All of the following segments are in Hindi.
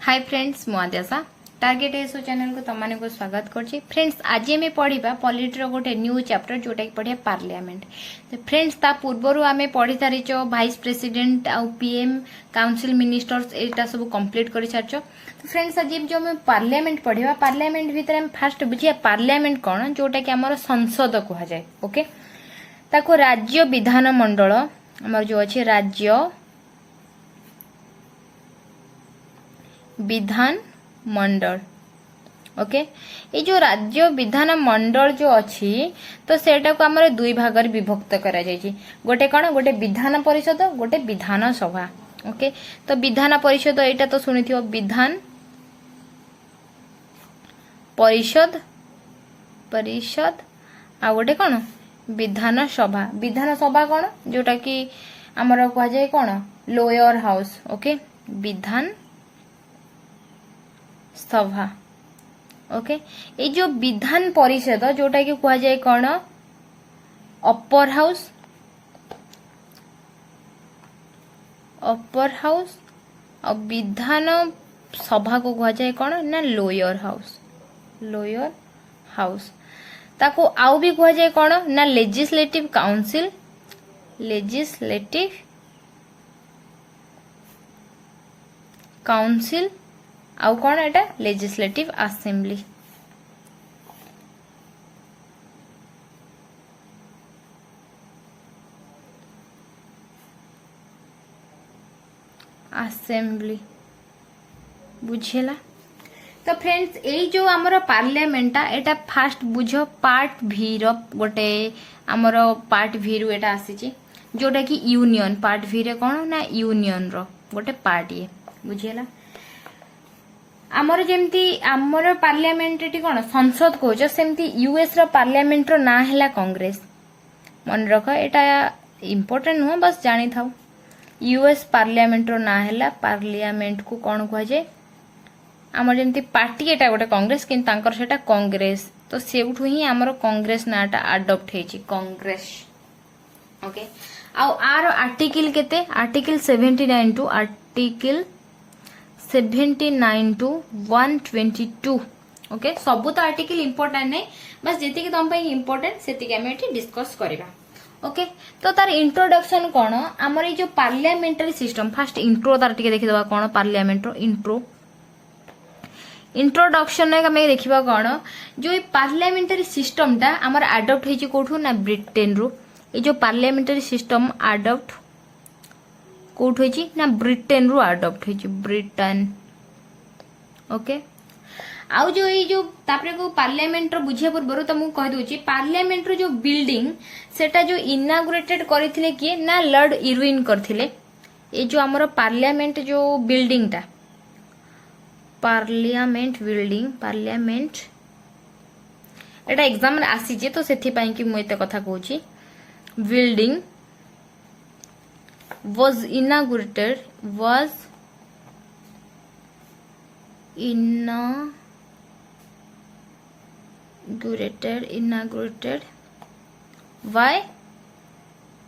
हाय फ्रेंड्स मु आद्याशा टार्गेट एसओ चैनल को तुम को स्वागत करछि। फ्रेंड्स आज आम पढ़ा पॉलिटी गोटे न्यू चैप्टर जोटा कि पढ़िया पार्लियामेंट। तो फ्रेंड्स ता पूर्वर आम पढ़ी सारिच वाइस प्रेसिडेंट आउ पीएम काउंसिल मिनिस्टर्स एटा सब कंप्लीट कर सारिच। तो फ्रेंड्स आज जो आम पार्लियामेंट पढ़ा पार्लियामेंट भितर आम फास्ट बुझिया पार्लियामेंट कौन जोटा कि आमर संसद कह जाए। ओके ताको राज्य विधान मंडल आमर जो अच्छे राज्य विधान मंडल। ओके ये जो राज्य विधान मंडल जो अच्छी तो सेटा को आमर दुई भाग विभक्त करा जायछि। गोटे कौन गोटे विधान परिषद गोटे विधान सभा। ओके तो विधान परिषद एटा तो सुनिथियो विधान परिषद परिषद आ गोटे कौन विधान सभा कौन जोटा कि आमर कह जाए कौन lower house. Okay Vidhan Sabha. Okay ये जो विधान परिषद जोटा कि कह जाए कौन अपर हाउस और विधान सभा को कह जाए कौन ना लोअर हाउस ताको आउ भी कह जाए कौन ना लेजिस्लेटिव काउंसिल आउ कौन एटा लेजिस्लेटिव असेंबली। बुझेला। तो फ्रेंड्स यही जो आमर पार्लियामेंटा एटा फास्ट बुझ पार्ट भी रो गोटे आमर पार्ट भी रु एटा आसी जोटा कि यूनियन पार्ट भी रे कौन ना यूनियन रो गोटे पार्ट ये बुझेला। आमर जेमती आमर पार्लियामेंट कौन संसद कह सेमती यूएस रो पार्लियामेंट रो ना हैला कांग्रेस। मन रख एटा इम्पोर्टेंट नुह बस जानी था। यूएस पार्लियामेंट रो ना हैला पार्लियामेंट को कौन कह जाए आमर जेमती पार्टी एटा गोटे कांग्रेस किंतु तांकर सेटा कांग्रेस तो सेउठु ही आमर कांग्रेस नाटा अडॉप्ट हेची कांग्रेस। ओके आउ आर आर्टिकल केते article 79 to article 79 to 122। Okay सबू तो आर्टिकल इम्पोर्टेंट नहीं बस जी तुम इम्पोर्टेंट से डिस्कस करवा। ओके तो तार इंट्रोडक्शन कौन आमर ये जो पार्लियामेंटारी सिस्टम फास्ट इंट्रो तार टिके देखिदबा कौन पार्लियामेंट रो इंट्रोडक्शन आम देखा कौन जो ये पार्लियामेंटारी सिस्टम टा आमर अडॉप्ट होइछि कोठू ना ब्रिटेन रो। ये जो पार्लियामेंटारी सिस्टम अडॉप्ट कोठ होइछि ना ब्रिटेन रो अडॉप्ट होइछि ब्रिटेन। ओके आउ जो ये जो तापरे को पार्लियामेंट रो बुझिया पूर्व तो मु कह दोछि पार्लियामेंट रो जो बिल्डिंग सेटा जो इनागुरेटेड करथिले किए ना लॉर्ड इरविन करथिले। ये जो हमरो पार्लियामेंट जो बिल्डिंग टा पार्लियामेंट एटा एग्जाम रे आसी जे तो सेथि पई कि मु एते कथा कहूछि बिल्डिंग was inaugurated by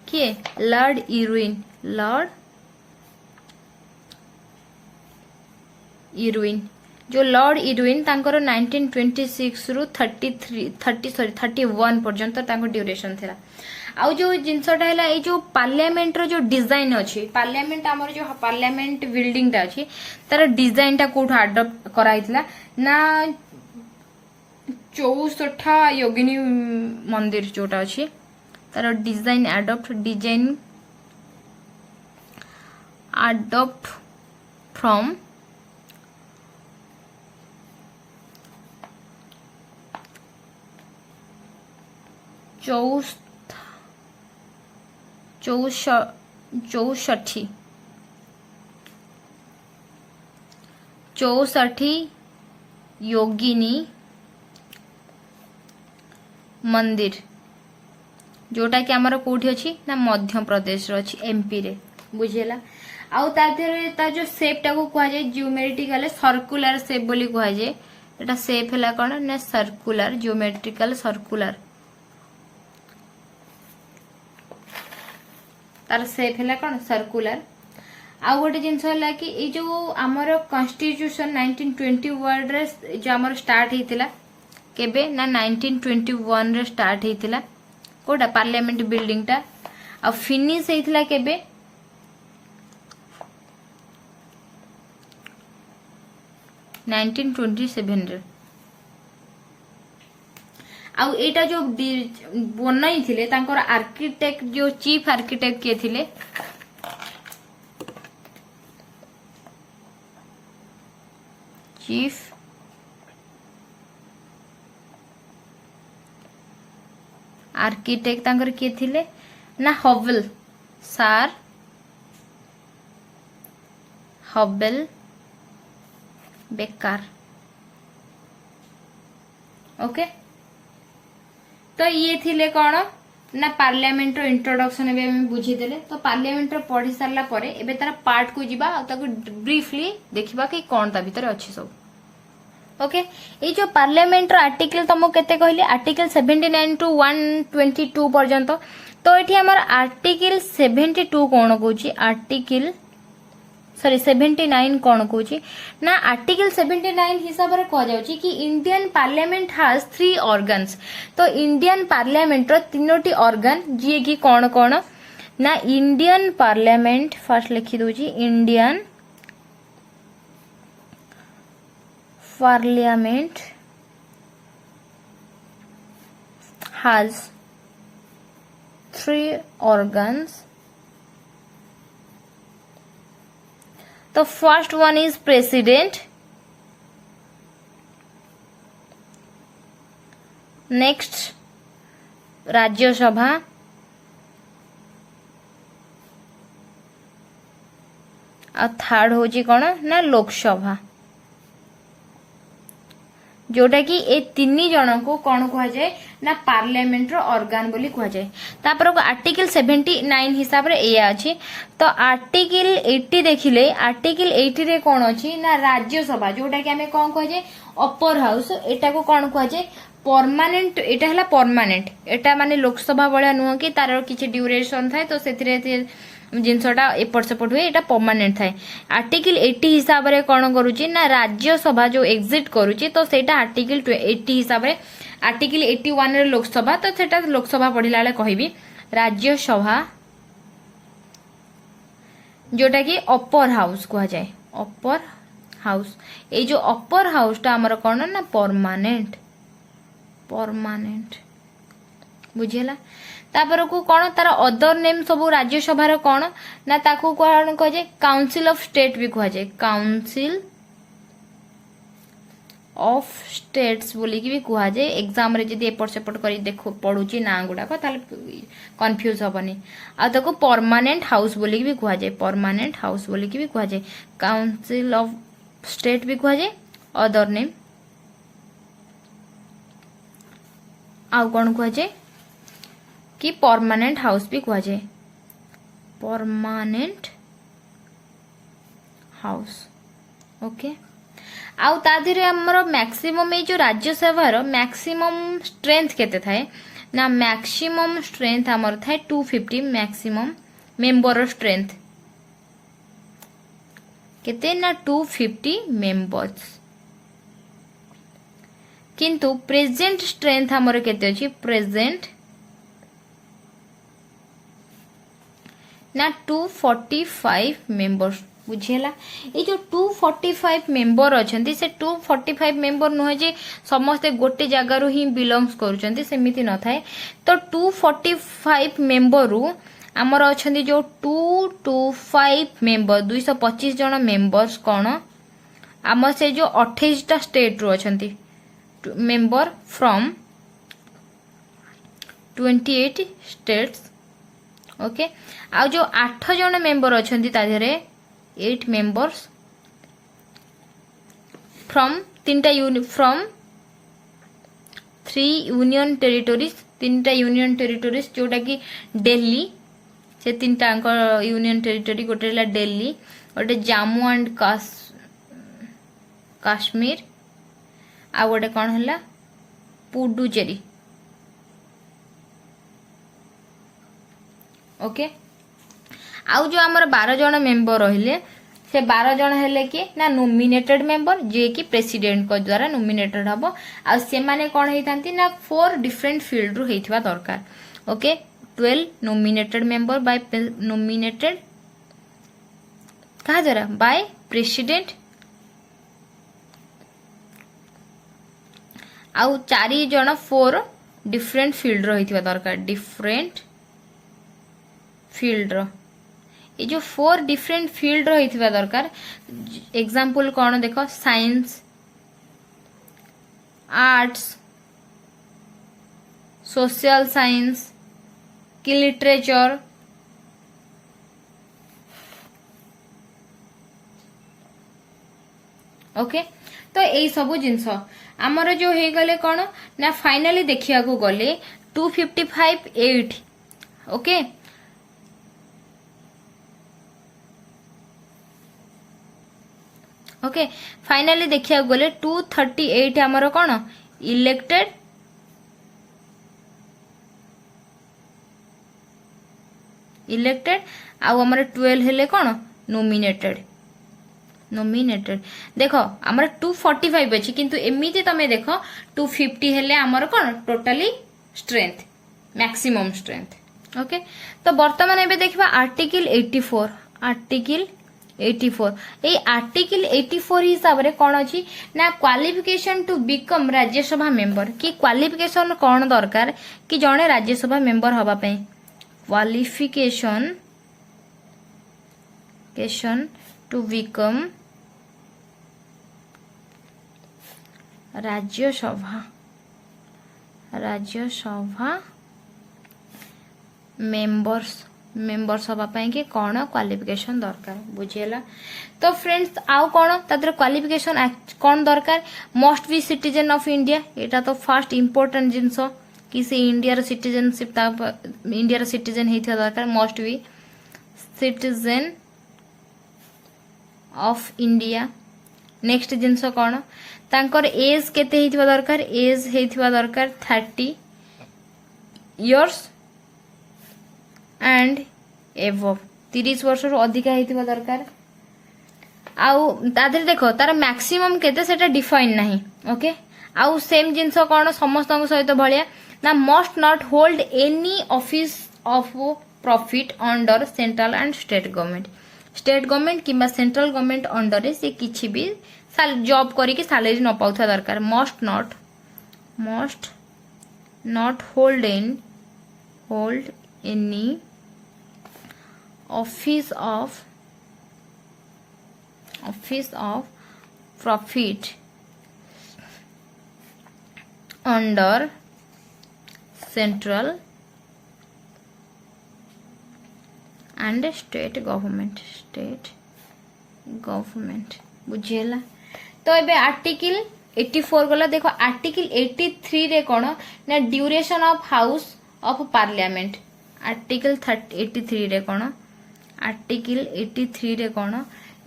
किए लॉर्ड इरविन जो लॉर्ड इरविन तांकर 1926 रु 31 पर्यंत तांको ड्यूरेशन थिला। आउ जो जिनसटा है ये जो पार्लियामेंट रो जो डिजाइन अच्छी पार्लियामेंट आमर जो पार्लियामेंट बिल्डिंग टा अच्छी तार डिजाइन टा कोठ अडॉप्ट कराइथिला ना 64 योगिनी मंदिर जोटा अच्छी तार डिजाइन अडॉप्ट फ्रॉम चौसठी योगिनी मंदिर जोटा कि आमर कोठी अछि ना मध्य प्रदेश रो अछि एमपी रे बुझेला। आउ ता जो शेप टा को कह जाय जियोमेट्रिकल सर्कुलर शेप बोली कह जाय एटा शेप हैला कोन ना सर्कुलर जियोमेट्रिकल सर्कुलर तार शेप है कौन सर्कुलर आउ गोटे जिनस है कि ये जो आमर कॉन्स्टिट्यूशन 1920 वर्ड रे जो आमर स्टार्ट होता केबे ना 1921 रे स्टार्ट होता कोटा पार्लियामेंट बिल्डिंग टा आ फिनिश होता केबे 1927 रे आउ एटा जो बनई थिले तांकर आर्किटेक्ट जो चीफ आर्किटेक्ट के थिले चीफ आर्किटेक्ट तांकर के थिले ना हवेल सार हवेल बेकार ओके तो ये थिले कौन ना पार्लियामेंट रो इंट्रोडक्शन भी हम बुझीदेले तो पार्लियामेंट रो पढ़ी सारला परे एबे तार पार्ट को जीवा आ ताको ब्रीफली देखिबा कि कोन ता भीतर अछि सब ओके ये जो पार्लियामेंट रो आर्टिकल तुमको केते कहली आर्टिकल 79 टू 122 पर्यंत तो एठी हमर आर्टिकल 72 कोन कहूची आर्टिकल सॉरी 79 कौन कहूची ना आर्टिकल 79 हिसाब रे कह जाउची कि इंडियन पार्लियामेंट हैज 3 ऑर्गन्स तो इंडियन पार्लियामेंट रो तीनोटी ऑर्गन जे कि कौन कौन ना इंडियन पार्लियामेंट फर्स्ट लिखि दोची Indian parliament has 3 organs the first one is president next राज्य सभा और थर्ड होची कौन ना लोकसभा जोटा कि ए तीन जन को कौन कह जाए ना पार्लियामेंट रो ऑर्गन बोली कह जाए तापर आर्टिकल 79 हिसाब रे एया अछि तो आर्टिकल 80 देखिले आर्टिकल 80 रे कौन अछि ना राज्यसभा जोटा कि हमें कौन कह जाए अपर हाउस एटा को कौन कह जाए परमानेंट एटा हला परमानेंट एटा माने लोकसभा बळा नुह कि तार किछि ड्यूरेशन थाए तो सेथिरे जिनसटा एपट सेपट हुए एटा परमानेंट थाए आर्टिकल 80 हिसाब रे कौन करूची ना राज्यसभा जो एग्जिट करूची तो सेटा आर्टिकल 80 हिसाब रे आर्टिकल 81 रे लोकसभा तो सेटा लोकसभा पढ़िला बेले कहबी राज्यसभा जोटा कि अपर हाउस कह जाए अपर हाउस ए जो अपर हाउस टा हमर कोन ना परमानेंट बुझिला तापर को कौन तार अदर नेम सब राज्यसभा रो कौन ना ताको कौन कह जाए काउंसिल ऑफ स्टेट भी कह जाए काउंसिल ऑफ स्टेट्स बोली की भी कह जाए एग्जाम रे जदी एपट सेपट करी देखो पढुची ना गुडा को ताले कंफ्यूज होबनी आ ताको परमानेंट हाउस बोली की भी कह जाए परमानेंट हाउस बोली की भी कह जाए काउंसिल ऑफ स्टेट भी कह जाए अदर नेम आ कौन कह जाए कि परमानेंट हाउस भी कह जाए परमानेंट हाउस ओके आउ ता धीरे हमर मैक्सिमम ए जो राज्यसभा रो मैक्सिमम स्ट्रेंथ केते थाए ना मैक्सिमम स्ट्रेंथ हमर थाए 250 मैक्सिमम मेंबर स्ट्रेंथ केते ना 250 मेंबर्स किंतु प्रेजेंट स्ट्रेंथ हमर केते अछि प्रेजेंट ना 245 मेंबर्स बुझेला ये जो 245 मेंबर अछंती से 245 मेंबर नुहे जे समस्त गोटे जगह रु ही बिलोंग्स करूचंती सेमिति न थाए तो 245 मेंबर रु हमर अछंती जो 225 मेंबर 225 जन मेंबर्स कोन आम से जो 28 टा स्टेट रु अछंती मेंबर फ्रॉम 28 स्टेट्स ओके आ जो 8 जन मेंबर अछंती ता धरे 8 members from 3 union territories 3 union territories जोटा कि दिल्ली से 3 यूनियन टेरिटोरी गोटे हला दिल्ली गोटे जम्मू एंड काश्मीर आ गोटे कौन हला पुडुचेरी ओके आउ जो आमर 12 जन मेंबर रहिले से 12 जन हेले कि ना नोमिनेटेड मेंबर जे कि प्रेसिडेंट को द्वारा नोमिनेटेड हबो आ से माने कोन हेइतांती ना 4 डिफरेंट फील्ड रु हेइथिबा दरकार okay 12 nominated member by nominated कहा द्वारा बाय प्रेसिडेंट आउ 4 जन 4 डिफरेंट फील्ड रही दरकार डिफरेंट फील्ड ये जो 4 डिफरेंट फील्ड रही दरकार एग्जांपल कौन देख साइंस आर्ट्स सोशल साइंस कि लिटरेचर ओके तो यही सब जिनस आमर जो हो गले कौन ना फाइनाली देखिया को गले 255 ओके ओके फाइनाली देखिया गले 238 आमर कौन इलेक्टेड आउ आमर 12 हेले कौन नोमिनेटेड देखो आमर 245 अच्छी किंतु एमिति तमे देखो 250 हेले आमर कौन totally strength maximum strength okay तो वर्तमान एबे देखबा आर्टिकल 84 ए आर्टिकल 84 हिसाब रे कोन अछि ना qualification to become Rajya Sabha member कि क्वालिफिकेशन कोन दरकार कि जणे राज्यसभा मेंबर हबा पई qualification to become Rajya Sabha members हवा पाई कि कौन क्वालिफिकेशन दरकार बुझेला तो फ्रेंड्स आउ कौन तादर क्वालिफिकेशन कौन दरकार must be citizen of India एटा तो फर्स्ट इंपोर्टेंट जिंस कि से इंडिया रो सिटीजनशिप इंडिया रो सिटीजन हेथिया दरकार must be citizen of India next जिंस कौन तांकर एज केते हेथिबा दरकार एज हेथिबा दरकार 30 इयर्स एंड एबव 30 वर्ष रु अधिक हेथिबा दरकार आउ तादर देखो तार मैक्सिमम केते सेटा डिफाइन नाही ओके आउ सेम जिंस कौन समस्त सहित भलिया ना must not hold any office of profit under central and state government किंबा सेंट्रल गवर्नमेंट अंडर से किछि भी जॉब करी कि सैलरी न पाउथा दरकार must not hold any office of profit under central and state government बुझेला तो एबे आर्टिकल 84 गला देखो आर्टिकल 83 रे कोन ना duration of house of parliament article 83 रे कोन आर्टिकल 83 रे कोन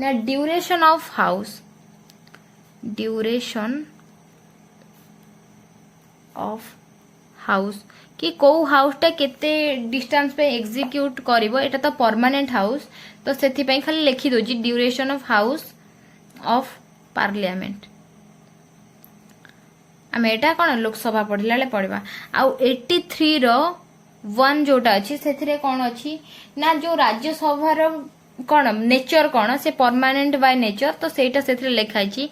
ना ड्यूरेशन ऑफ हाउस कि को हाउस टा केते डिस्टेंस पे एग्जीक्यूट करिवो एटा तो परमानेंट हाउस तो सेथि पई खाली लिखि दो जी duration of house of parliament आम एटा कौन लोकसभा पढ़ला पढ़वा आउ 83 रो 1 जोटा अच्छी से कौन अच्छी ना जो राज्यसभा रो कौन नेचर कौन से परमानेंट बाय नेचर तो सेटा से लिखाई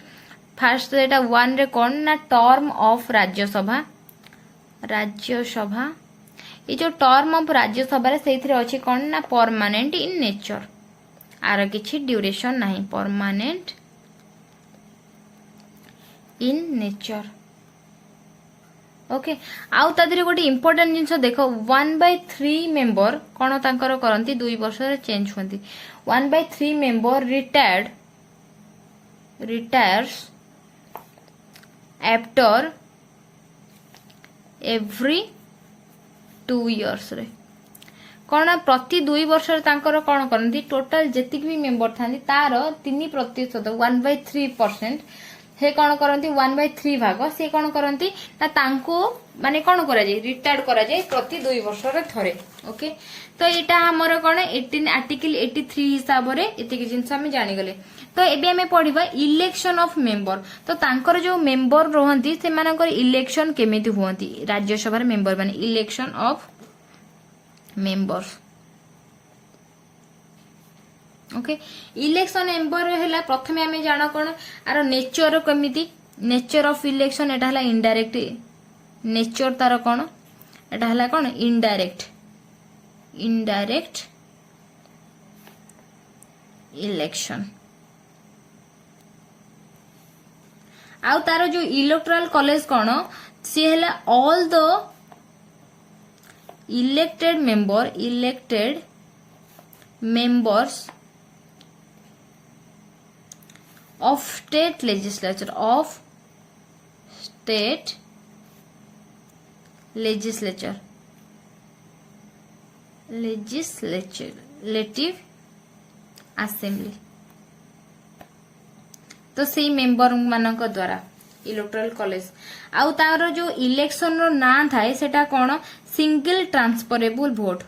फास्ट सेटा 1 रे कौन ना टर्म ऑफ राज्यसभा ये जो टर्म ऑफ राज्यसभा रे सेथिरे अछि कौन ना परमानेंट इन नेचर आर किछि ड्यूरेशन नहीं परमानेंट इन नेचर ओके आउ तादरे गोटे इंपोर्टेंट जिंस देखो 1/3 मेंबर कौन तांकर करंती 2 वर्ष रे चेंज होंती 1/3 member retires after every 2 years रे कौन प्रति 2 वर्ष रे तांकर कौन करंती टोटल जेतिक भी मेंबर थांती तार 3% 1/3% हे कौन करती 1/3 भाग से कौन करती ना तांको माने कौन करा जाए रिटायर्ड करा जाए प्रति 2 वर्ष रे थरे ओके। तो यहाँ हमर कौन 18 आर्टिकल 83 हिसाब रे एतिक जिंस हम जानी गले। तो एबे हमें पढ़िबा इलेक्शन ऑफ मेंबर। तो तांकर जो मेंबर रहंती से मानकर इलेक्शन केमिति हुअंती राज्यसभा रे मेंबर माने election of members okay. Election member हैला प्रथमे हमें जानो कोन आरो नेचर केमिति नेचर ऑफ इलेक्शन एटा हैला इनडायरेक्ट नेचर तार कोन एटा हैला कोन इनडायरेक्ट इलेक्शन आउ तार जो इलेक्टोरल कॉलेज कोन सी हैला all the elected members of state legislature legislative assembly। तो से मेंबर मानक द्वारा इलेक्टोरल कॉलेज आउ तार जो इलेक्शन रो ना थाए सेटा कोन सिंगल ट्रांसफरेबल भोट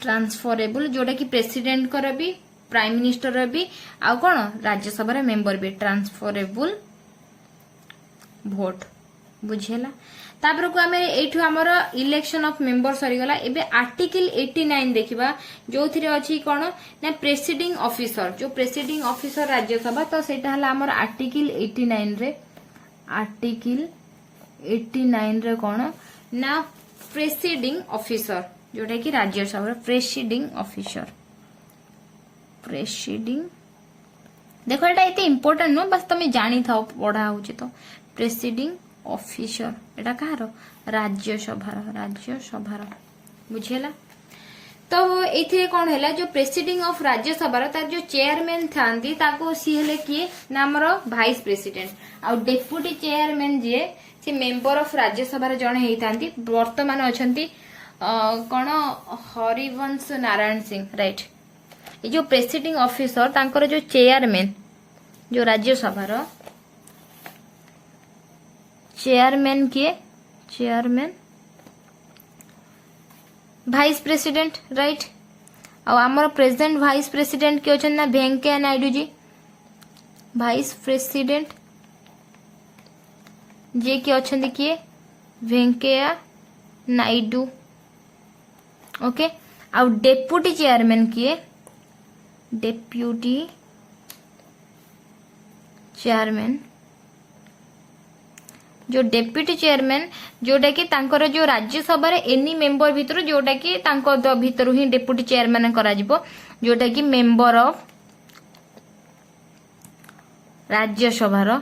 ट्रांसफरेबल जोटा कि प्रेसिडेंट कर भी प्राइम मिनिस्टर भी आउ कौन राज्यसभा रे मेंबर भी ट्रांसफरेबल भोट बुझेला। तापर को हमें एठु हमर इलेक्शन ऑफ मेंबर सरी गला। एबे आर्टिकल 89 देखिबा जो थिरे अछि कोन ना प्रेसिडिंग ऑफिसर जो प्रेसिडिंग ऑफिसर राज्यसभा। तो सेटा हला हमर आर्टिकल 89 रे कोन ना प्रेसिडिंग ऑफिसर जोटा कि राज्यसभा प्रेसिडिंग ऑफिसर देखो एटा इते इम्पोर्टेंट नो बस तुम जानी थाओ पढ़ा होची। तो प्रेसिडिंग ऑफिसर एटा कहार राज्यसभा बुझेला। तो एथिरे कोन हैला जो प्रेसिडिंग ऑफ राज्यसभा तार जो चेयरमैन थांती ताको सी हेले किए ना हमर वाइस प्रेसिडेंट आ डेप्यूटी चेयरमैन जे से मेंबर ऑफ राज्यसभा रे जणे हेई थांती वर्तमान अछंती कौन हरिवंश नारायण सिंह राइट। ये जो प्रेसिडिंग ऑफिसर तांकर जो चेयरमैन जो राज्यसभा रो चेयरमैन किए चेयरमैन वाइस प्रेसिडेंट राइट। आ हमर प्रेसिडेंट वाइस प्रेसिडेंट के अछन ना वेंकैया नायडू जी वाइस प्रेसिडेंट जे के अछन किए वेंकैया नायडू ओके। आउ डेप्यूटी चेयरमैन किए डेप्यूटी चेयरमैन जो डेप्यूटी चेयरमैन जोटा कि तांकर जो राज्यसभा रे एनी मेंबर भितर जोटा कि तांको भितर ही डेप्यूटी चेयरमैन करा जिवो जोटा कि मेंबर ऑफ राज्यसभा रो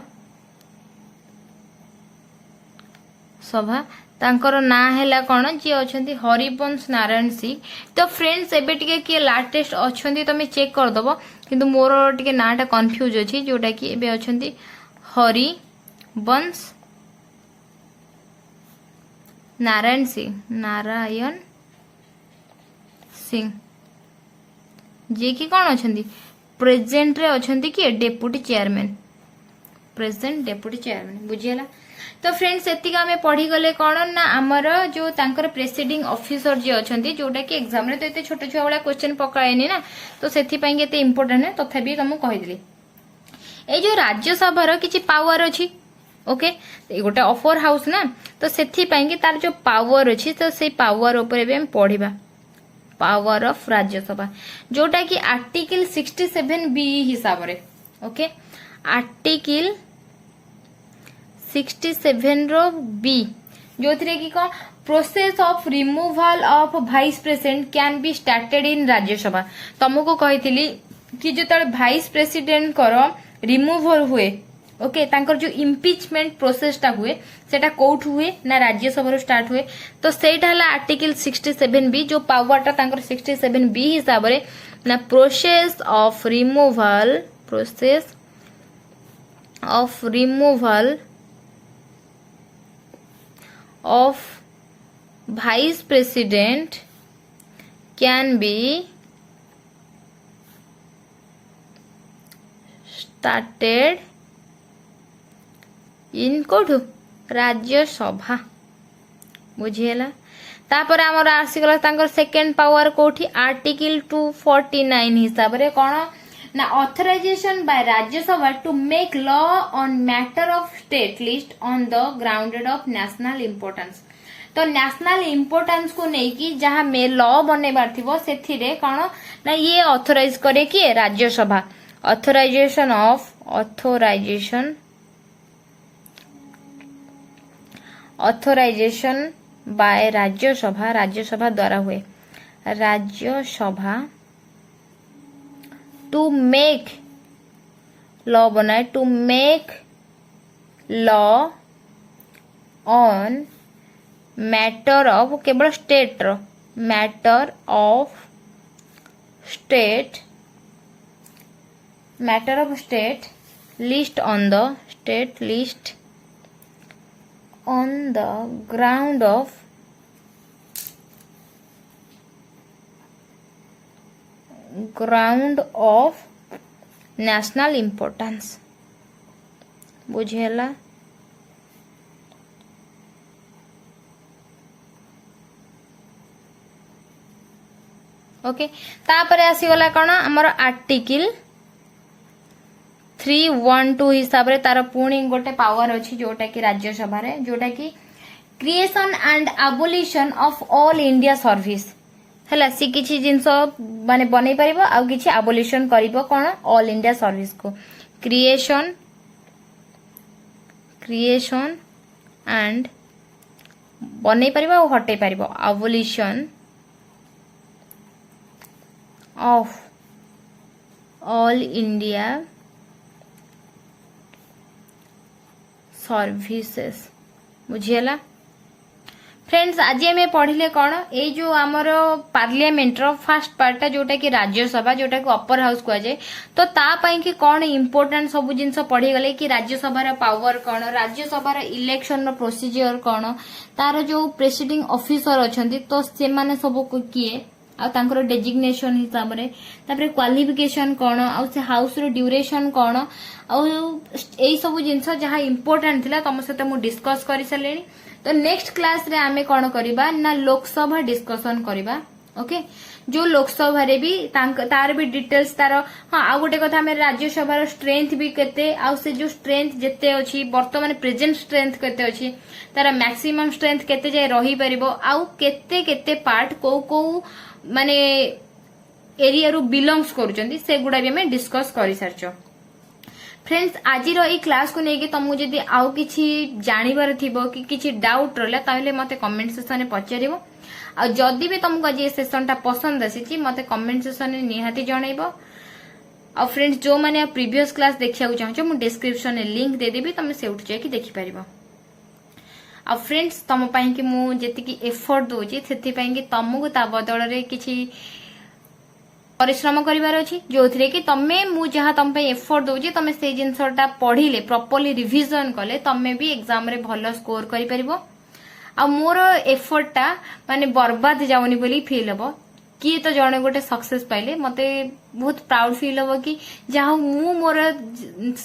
सभा तांकर ना हैला कोन जे अछंती हरिवंश नारायण सिंह। तो फ्रेंड्स एबे टिके के लेटेस्ट अछंती तमे चेक कर दबो किंतु मोर टिके नाटा कंफ्यूज अछि जोटा कि एबे अछंती हरिवंश नारायण सिंह जे कि कोन अछंती प्रेजेंट रे अछंती कि deputy chairman present deputy chairman बुझियला। तो फ्रेंड्स एतिक आमे पढ़ी गले कोन ना हमर जो तांकर प्रेसिडिंग ऑफिसर जे अछंती जोटा कि एग्जाम रे तो एते छोट छोट वाला क्वेश्चन पकाएनी ना तो सेथि पई एते इंपोर्टेंट है तथापि तुम कहि दिली ए जो राज्यसभा रो किछि पावर अछि ओके। ए गोटे अपर हाउस ना तो सेथि पई तार जो पावर अछि तो से पावर ऊपर भी हम पढ़िबा पावर ऑफ राज्यसभा जोटा कि आर्टिकल 67 बी हिसाब रे ओके। आर्टिकल 67 रो बी जो थिरे कि को process of removal of vice president can be started in Rajya Sabha. तुमको कहितली कि जेतले वाइस प्रेसिडेंट करो रिमूवल हुए ओके तांकर जो इम्पीचमेंट प्रोसेस टा हुए सेटा कोठ हुए ना राज्यसभा रो स्टार्ट हुए। तो सेटा हला आर्टिकल 67 बी जो पावर टा तांकर 67 बी हिसाब रे ना process of removal of vice president can be started in कोठु राज्यसभा बुझीला तापर आमर आसीगला तांकर सेकेंड पावर कोठी आर्टिकल 249 हिसाब रे कोन ना authorisation by Rajya Sabha to make law on matter of state list on the grounded of national importance तो नेशनल इंपोर्टेंस को नहीं कि जहां में लॉ बनेबार थिबो सेथिरे कोन ना ये ऑथराइज करे कि राज्यसभा ऑथराइजेशन बाय राज्यसभा द्वारा हुए राज्यसभा टू मेक लॉ बनाए to make law on matter of केवल स्टेट रो matter of state list on the state list on the ground of national importance बुझेला ओके तापर आसीगला कौन आमर आर्टिकल 312 हिसाब रे तार पुणी गोटे पावर अछि जोटा कि राज्यसभा रे जोटा कि creation and abolition of all India service हला सी किछि जिंस माने बनै परिबो आ किछि एबोलिशन करिवो कोन ऑल इंडिया सर्विस को क्रिएशन एंड बनै परिबो आ हटै परिबो abolition of all India services बुझीला फ्रेंड्स आज हमें पढ़िले कौन ये जो आमर पार्लियामेंट रो फर्स्ट पार्ट जोटा कि राज्यसभा जोटा कि अपर हाउस कह जाए तो तापाई कि कौन इम्पोर्टेंट सब जिनस पढ़ी गले कि राज्यसभा पावर कौन राज्यसभा इलेक्शन रो प्रोसीजर कौन तार जो प्रेसिडिंग ऑफिसर अच्छा तो से माने सब किए आ तांकर डेजिग्नेशन हिसाब रे तापरे क्वालिफिकेशन कौन आ से हाउस रो ड्यूरेशन कौन आ एई सब जिंस जहां इम्पोर्टेंट थिला तम सहित मु डिस्कस करि सलेनी तो नेक्स्ट क्लास रे आमे कौन करिबा ना लोकसभा डिस्कशन करिबा ओके जो लोकसभा रे भी तार भी डिटेल्स तार हाँ आ गोटे कथा हमें राज्यसभा स्ट्रेंथ भी केते आ से जो स्ट्रेंथ जेते अछि वर्तमान प्रेजेंट स्ट्रेंथ केते अछि तार मैक्सिमम स्ट्रेंथ केते जाय रही परिबो आ केते केते पार्ट को माने एरिया रू बिलोंग्स करूचंदी से गुडा भी हमें डिस्कस करि सारचो फ्रेंड्स आज रो क्लास को लेके तुमको जदि आउ किछि जानिबार थिबो कि किछि डाउट रहला ताहले मते कमेंट सेक्शन में पचारिबो आ जदि भी तुमको आज ये सेशन ता पसंद आसी मते कमेंट सेक्शन में निहाती जणाइबो आ फ्रेंड्स जो माने प्रीवियस क्लास देखिया चाहछो मु डिस्क्रिप्शन में लिंक दे देबी तुम से उठ जाय कि देखि परिबो आ फ्रेंड्स तुम पई कि मु जेति कि एफर्ट दोची सेति पई कि तुमको ता बदल रे किछि परिश्रम करिवार अछि जोथरे कि तमे मु जहा तम पे एफर्ट दोची तमे से जिंसटा पढिले प्रॉपर्ली रिवीजन कले तमे भी एग्जाम रे भलो स्कोर करि परिबो आ मोर एफर्टटा माने बर्बाद जाउनी बोली फील हबो किए तो जणे गोटे सक्सेस पाइले मते बहुत प्राउड फील हबो कि जहा मु मोर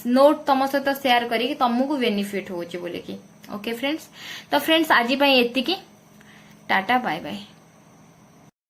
नोट तम सहित शेयर करी कि तुमको बेनिफिट होची बोले कि ओके फ्रेंड्स तो फ्रेंड्स आज पई एति कि टाटा बाय बाय।